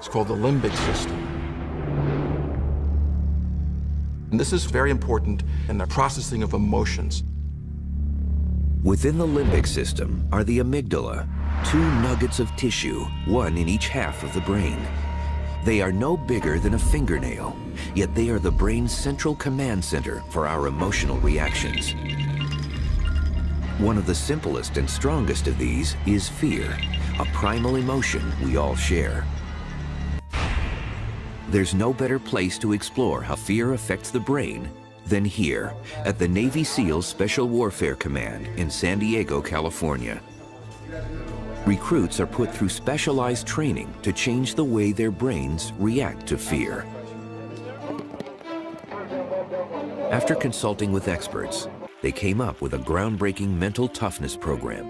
It's called the limbic system. And this is very important in the processing of emotions. Within the limbic system are the amygdala, two nuggets of tissue, one in each half of the brain. They are no bigger than a fingernail, yet they are the brain's central command center for our emotional reactions. One of the simplest and strongest of these is fear, a primal emotion we all share. There's no better place to explore how fear affects the brain than here at the Navy SEALs Special Warfare Command in San Diego, California. Recruits are put through specialized training to change the way their brains react to fear. After consulting with experts, they came up with a groundbreaking mental toughness program,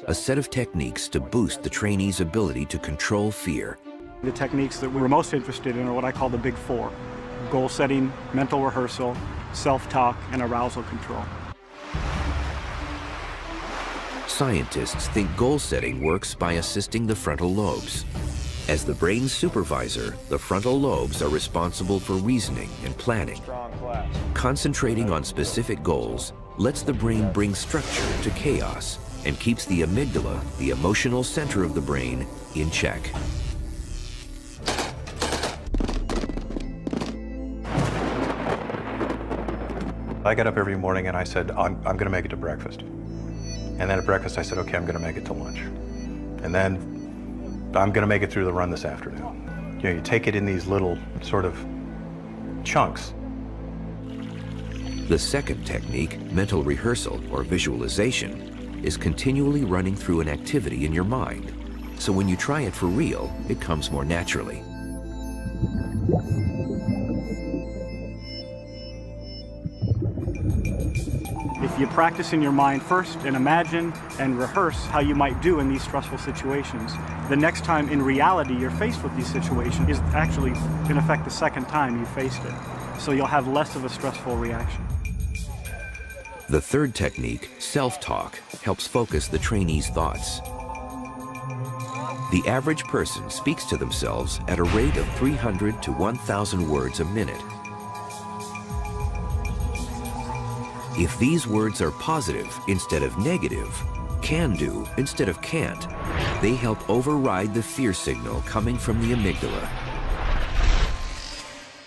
a set of techniques to boost the trainees' ability to control fear. The techniques that we were most interested in are what I call the big four: goal setting, mental rehearsal, self-talk, and arousal control. Scientists think goal setting works by assisting the frontal lobes. As the brain's supervisor, the frontal lobes are responsible for reasoning and planning. Concentrating on specific goals lets the brain bring structure to chaos and keeps the amygdala, the emotional center of the brain, in check. I got up every morning and I said, I'm going to make it to breakfast. And then at breakfast I said, okay, I'm going to make it to lunch. And then I'm going to make it through the run this afternoon. You know, you take it in these little sort of chunks. The second technique, mental rehearsal or visualization, is continually running through an activity in your mind. So when you try it for real, it comes more naturally. If you practice in your mind first and imagine and rehearse how you might do in these stressful situations, the next time in reality you're faced with these situations is actually, in effect, the second time you faced it. So you'll have less of a stressful reaction. The third technique, self-talk, helps focus the trainee's thoughts. The average person speaks to themselves at a rate of 300 to 1,000 words a minute. If these words are positive instead of negative, can do instead of can't, they help override the fear signal coming from the amygdala.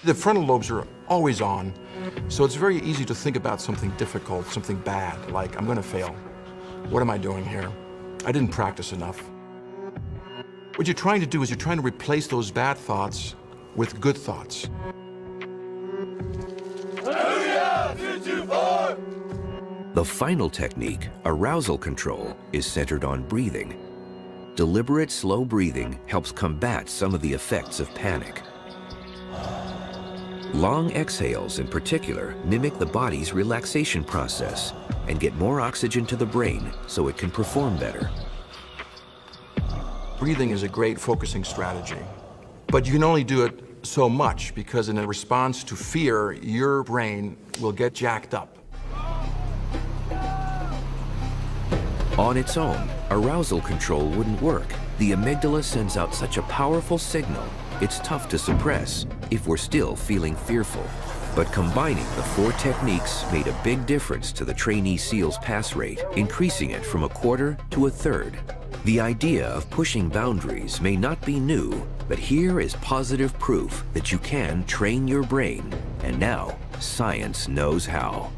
The frontal lobes are always on, so it's very easy to think about something difficult, something bad, like, I'm gonna fail. What am I doing here? I didn't practice enough. What you're trying to do is you're trying to replace those bad thoughts with good thoughts. The final technique, arousal control, is centered on breathing. Deliberate, slow breathing helps combat some of the effects of panic. Long exhales, in particular, mimic the body's relaxation process and get more oxygen to the brain so it can perform better. Breathing is a great focusing strategy, but you can only do it so much because in a response to fear, your brain will get jacked up. On its own, arousal control wouldn't work. The amygdala sends out such a powerful signal, it's tough to suppress if we're still feeling fearful. But combining the four techniques made a big difference to the trainee SEAL's pass rate, increasing it from 1/4 to 1/3. The idea of pushing boundaries may not be new, but here is positive proof that you can train your brain, and now science knows how.